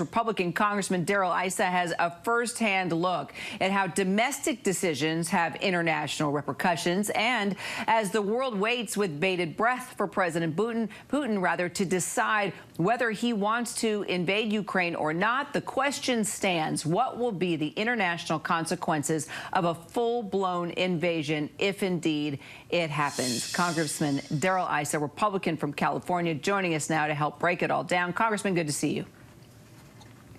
Republican Congressman Darrell Issa has a firsthand look at how domestic decisions have international repercussions. And as the world waits with bated breath for President Putin to decide whether he wants to invade Ukraine or not, the question stands: what will be the international consequences of a full-blown invasion if indeed it happens? Congressman Darrell Issa, Republican from California, joining us now to help break it all down. Congressman, good to see you.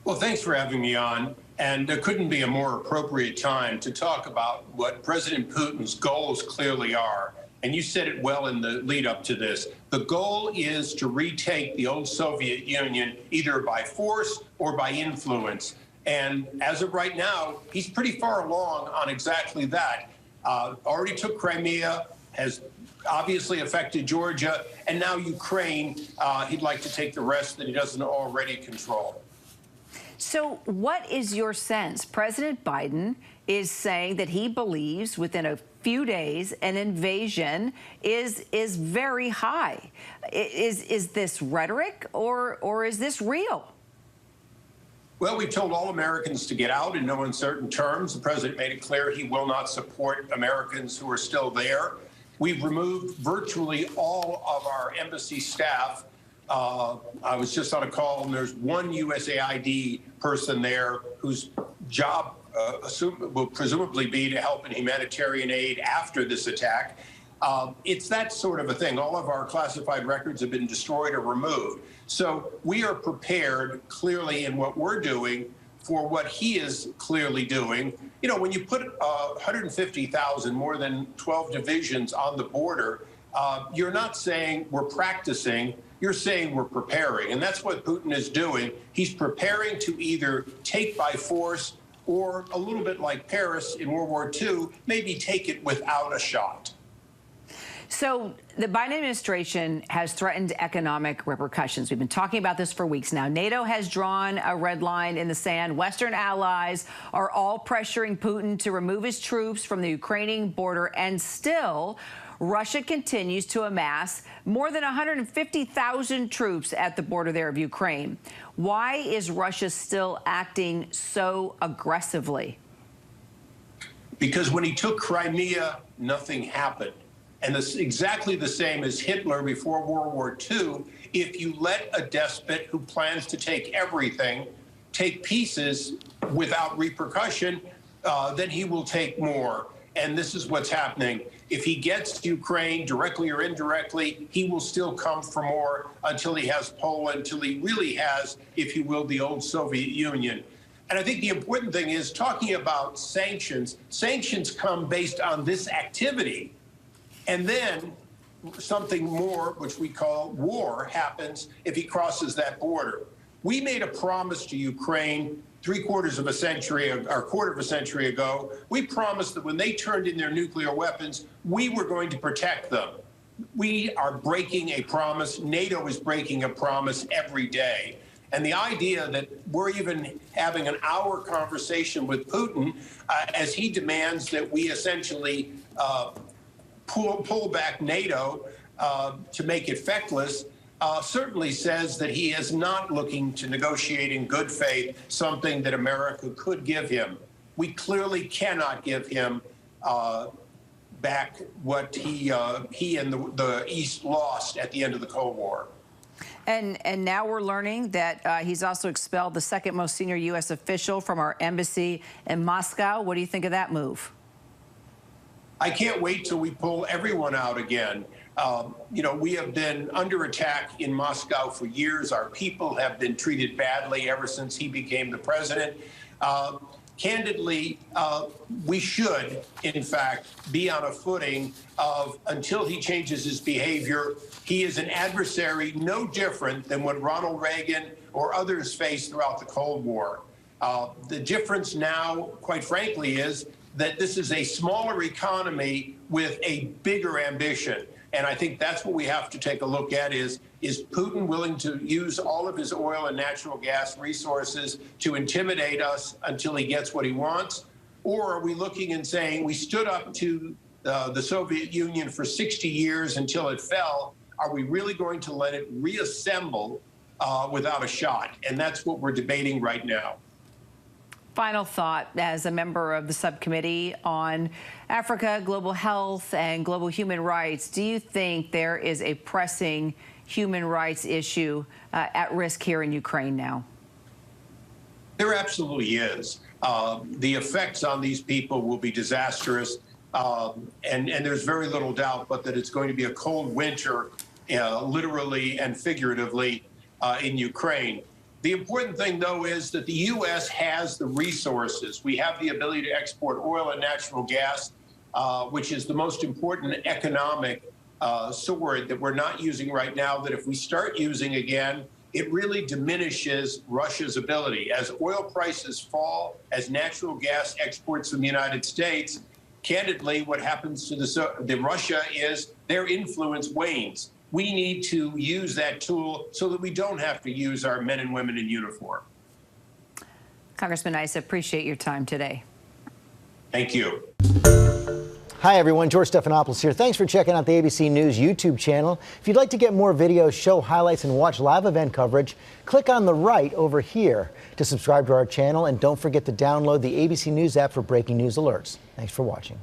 Well, thanks for having me on. And there couldn't be a more appropriate time to talk about what President Putin's goals clearly are. And you said it well in the lead up to this. The goal is to retake the old Soviet Union either by force or by influence. And as of right now, he's pretty far along on exactly that. Already took Crimea, has obviously affected Georgia, and now Ukraine. He'd like to take the rest that he doesn't already control. So what is your sense? President Biden is saying that he believes within a few days an invasion is very high. Is this rhetoric or is this real? Well, we told all Americans to get out in no uncertain terms. The president made it clear he will not support Americans who are still there. We've removed virtually all of our embassy staff. I was just on a call, and there's one USAID person there whose job will presumably be to help in humanitarian aid after this attack. It's that sort of a thing. All of our classified records have been destroyed or removed. So we are prepared, clearly, in what we're doing for what he is clearly doing. You know, when you put 150,000, more than 12 divisions on the border, you're not saying we're practicing. You're saying we're preparing, and that's what Putin is doing. He's preparing to either take by force or, a little bit like Paris in World War II, maybe take it without a shot. So the Biden administration has threatened economic repercussions. We've been talking about this for weeks now. NATO has drawn a red line in the sand. Western allies are all pressuring Putin to remove his troops from the Ukrainian border, and still Russia continues to amass more than 150,000 troops at the border there of Ukraine. Why is Russia still acting so aggressively? Because when he took Crimea, nothing happened. And this exactly the same as Hitler before World War II. If you let a despot who plans to take everything take pieces without repercussion, then he will take more. And this is what's happening. If he gets Ukraine directly or indirectly, he will still come for more until he has Poland, until he really has, if you will, the old Soviet Union. And I think the important thing is talking about sanctions. Sanctions come based on this activity. And then something more, which we call war, happens if he crosses that border. We made a promise to Ukraine three-quarters of a century, or quarter of a century ago. We promised that when they turned in their nuclear weapons, we were going to protect them. We are breaking a promise. NATO is breaking a promise every day. And the idea that we're even having an hour conversation with Putin as he demands that we essentially pull back NATO to make it feckless certainly says that he is not looking to negotiate in good faith something that America could give him. We clearly cannot give him back what he and the East lost at the end of the Cold War. And now we're learning that he's also expelled the second most senior U.S. official from our embassy in Moscow. What do you think of that move? I can't wait till we pull everyone out again. You know, we have been under attack in Moscow for years. Our people have been treated badly ever since he became the president. Candidly, we should, in fact, be on a footing of, until he changes his behavior, he is an adversary no different than what Ronald Reagan or others faced throughout the Cold War. The difference now, quite frankly, is that this is a smaller economy with a bigger ambition. And I think that's what we have to take a look at is Putin willing to use all of his oil and natural gas resources to intimidate us until he gets what he wants? Or are we looking and saying we stood up to the Soviet Union for 60 years until it fell? Are we really going to let it reassemble without a shot. And that's what we're debating right now. Final thought, as a member of the subcommittee on Africa, global health, and global human rights, do you think there is a pressing human rights issue at risk here in Ukraine now? There absolutely is. The effects on these people will be disastrous, and there's very little doubt but that it's going to be a cold winter, literally and figuratively, in Ukraine. The important thing, though, is that the U.S. has the resources. We have the ability to export oil and natural gas, which is the most important economic sword that we're not using right now, that if we start using again, it really diminishes Russia's ability. As oil prices fall, as natural gas exports from the United States, candidly, what happens to Russia is their influence wanes. We need to use that tool so that we don't have to use our men and women in uniform. Congressman Issa, appreciate your time today. Thank you. Hi, everyone. George Stephanopoulos here. Thanks for checking out the ABC News YouTube channel. If you'd like to get more videos, show highlights, and watch live event coverage, click on the right over here to subscribe to our channel. And don't forget to download the ABC News app for breaking news alerts. Thanks for watching.